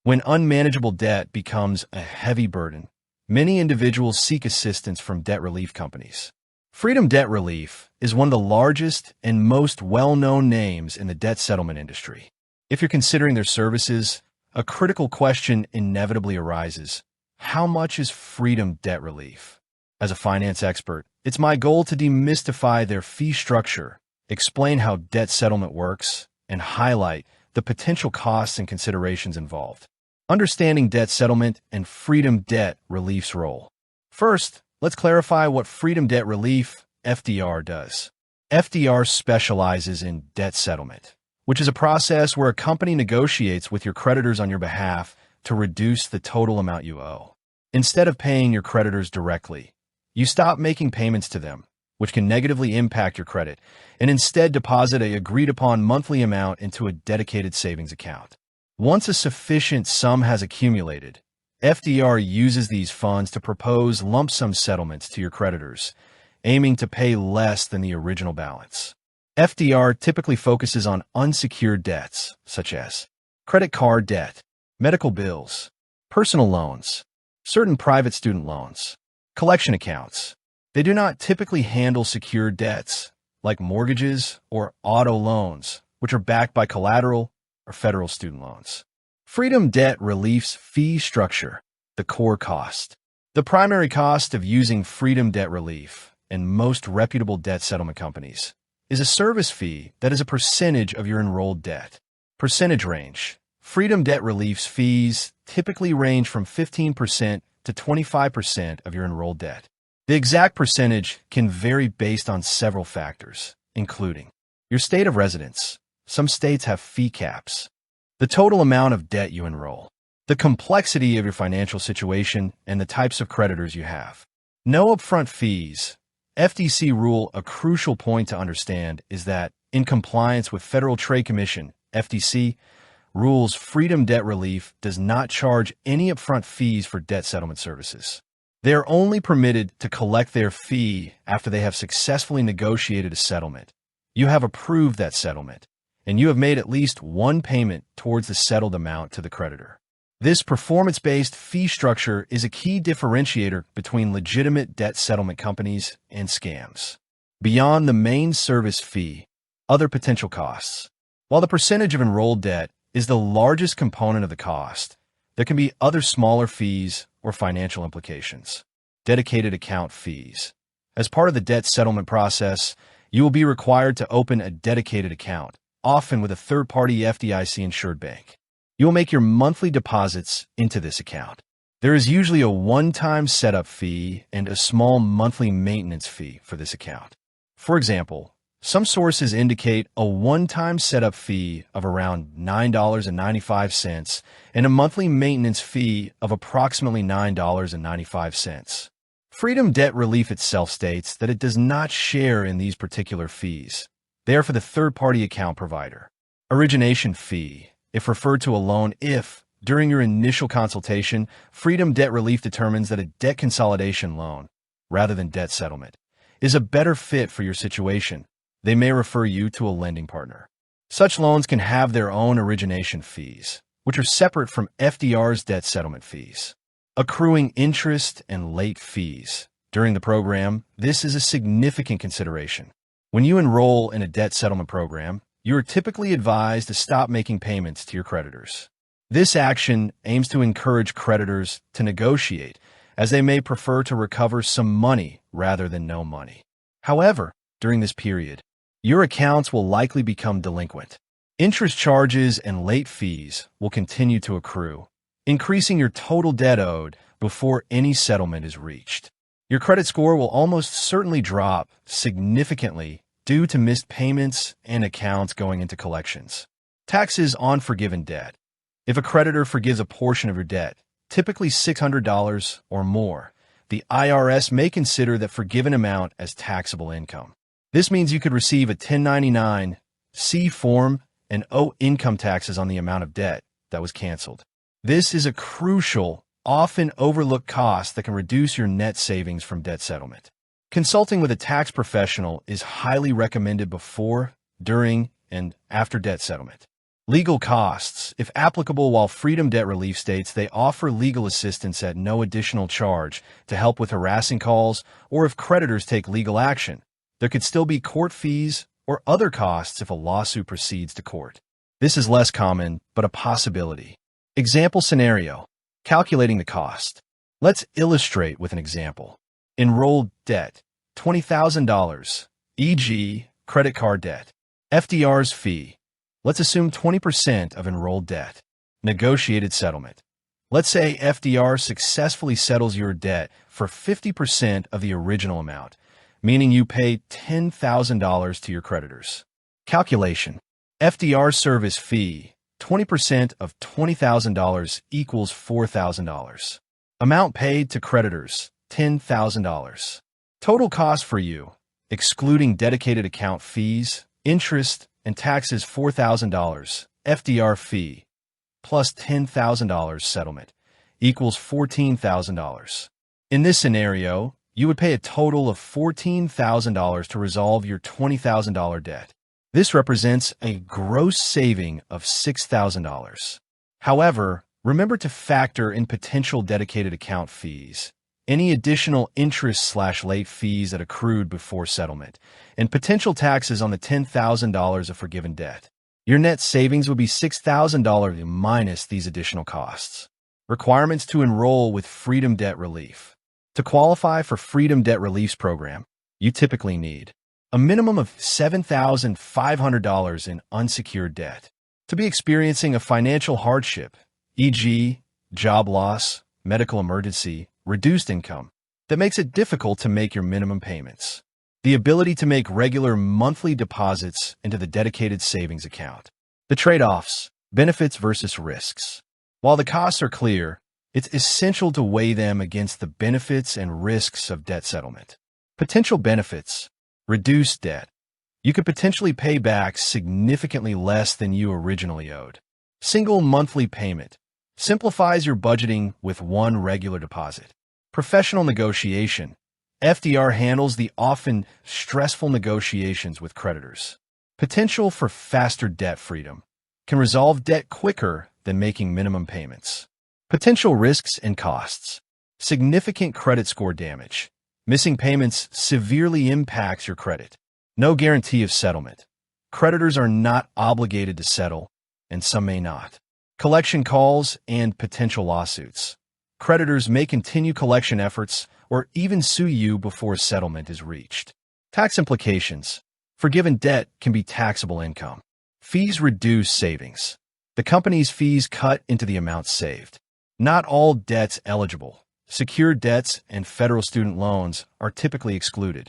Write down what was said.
When unmanageable debt becomes a heavy burden, many individuals seek assistance from debt relief companies. Freedom Debt Relief is one of the largest and most well-known names in the debt settlement industry. If you're considering their services, a critical question inevitably arises: how much is Freedom Debt Relief? As a finance expert, it's my goal to demystify their fee structure, explain how debt settlement works, and highlight the potential costs and considerations involved. Understanding debt settlement and Freedom Debt Relief's role. First, let's clarify what Freedom Debt Relief, FDR, does. FDR specializes in debt settlement, which is a process where a company negotiates with your creditors on your behalf to reduce the total amount you owe. Instead of paying your creditors directly, you stop making payments to them, which can negatively impact your credit, and instead deposit an agreed-upon monthly amount into a dedicated savings account. Once a sufficient sum has accumulated, FDR uses these funds to propose lump sum settlements to your creditors, aiming to pay less than the original balance. FDR typically focuses on unsecured debts, such as credit card debt, medical bills, personal loans, certain private student loans, collection accounts. They do not typically handle secured debts, like mortgages or auto loans, which are backed by collateral or federal student loans. Freedom Debt Relief's fee structure, the core cost. The primary cost of using Freedom Debt Relief and most reputable debt settlement companies is a service fee that is a percentage of your enrolled debt. Percentage range. Freedom Debt Relief's fees typically range from 15% to 25% of your enrolled debt. The exact percentage can vary based on several factors, including your state of residence. Some states have fee caps. The total amount of debt you enroll. The complexity of your financial situation and the types of creditors you have. No upfront fees. FDC rule. A crucial point to understand is that, in compliance with Federal Trade Commission, FTC, rules, Freedom Debt Relief does not charge any upfront fees for debt settlement services. They are only permitted to collect their fee after they have successfully negotiated a settlement. You have approved that settlement, and you have made at least one payment towards the settled amount to the creditor. This performance-based fee structure is a key differentiator between legitimate debt settlement companies and scams. Beyond the main service fee, other potential costs. While the percentage of enrolled debt is the largest component of the cost, there can be other smaller fees or financial implications. Dedicated account fees. As part of the debt settlement process, you will be required to open a dedicated account, often with a third-party FDIC-insured bank. You will make your monthly deposits into this account. There is usually a one-time setup fee and a small monthly maintenance fee for this account. For example, some sources indicate a one-time setup fee of around $9.95 and a monthly maintenance fee of approximately $9.95. Freedom Debt Relief itself states that it does not share in these particular fees. They are for the third-party account provider. Origination fee, if referred to a loan if, during your initial consultation, Freedom Debt Relief determines that a debt consolidation loan, rather than debt settlement, is a better fit for your situation, they may refer you to a lending partner. Such loans can have their own origination fees, which are separate from FDR's debt settlement fees. Accruing interest and late fees. During the program, this is a significant consideration. When you enroll in a debt settlement program, you are typically advised to stop making payments to your creditors. This action aims to encourage creditors to negotiate, as they may prefer to recover some money rather than no money. However, during this period, your accounts will likely become delinquent. Interest charges and late fees will continue to accrue, increasing your total debt owed before any settlement is reached. Your credit score will almost certainly drop significantly due to missed payments and accounts going into collections. Taxes on forgiven debt. If a creditor forgives a portion of your debt, typically $600 or more, the IRS may consider that forgiven amount as taxable income. This means you could receive a 1099-C form and owe income taxes on the amount of debt that was canceled. This is a crucial, often overlooked cost that can reduce your net savings from debt settlement. Consulting with a tax professional is highly recommended before, during, and after debt settlement. Legal costs. If applicable, while Freedom Debt Relief states they offer legal assistance at no additional charge to help with harassing calls or if creditors take legal action, there could still be court fees or other costs if a lawsuit proceeds to court. This is less common, but a possibility. Example scenario. Calculating the cost. Let's illustrate with an example. Enrolled debt, $20,000, e.g., credit card debt. FDR's fee. Let's assume 20% of enrolled debt. Negotiated settlement. Let's say FDR successfully settles your debt for 50% of the original amount, meaning you pay $10,000 to your creditors. Calculation. FDR service fee, 20% of $20,000 equals $4,000. Amount paid to creditors, $10,000. Total cost for you, excluding dedicated account fees, interest, and taxes, $4,000. FDR fee, plus $10,000 settlement, equals $14,000. In this scenario, you would pay a total of $14,000 to resolve your $20,000 debt. This represents a gross saving of $6,000. However, remember to factor in potential dedicated account fees, any additional interest/late fees that accrued before settlement, and potential taxes on the $10,000 of forgiven debt. Your net savings would be $6,000 minus these additional costs. Requirements to enroll with Freedom Debt Relief. To qualify for Freedom Debt Relief's program, you typically need a minimum of $7,500 in unsecured debt. To be experiencing a financial hardship, e.g., job loss, medical emergency, reduced income, that makes it difficult to make your minimum payments. The ability to make regular monthly deposits into the dedicated savings account. The trade-offs, benefits versus risks. While the costs are clear, it's essential to weigh them against the benefits and risks of debt settlement. Potential benefits. Reduced debt. You could potentially pay back significantly less than you originally owed. Single monthly payment. Simplifies your budgeting with one regular deposit. Professional negotiation. FDR handles the often stressful negotiations with creditors. Potential for faster debt freedom. Can resolve debt quicker than making minimum payments. Potential risks and costs. Significant credit score damage. Missing payments severely impacts your credit. No guarantee of settlement. Creditors are not obligated to settle, and some may not. Collection calls and potential lawsuits. Creditors may continue collection efforts or even sue you before settlement is reached. Tax implications. Forgiven debt can be taxable income. Fees reduce savings. The company's fees cut into the amount saved. Not all debts eligible. Secured debts and federal student loans are typically excluded.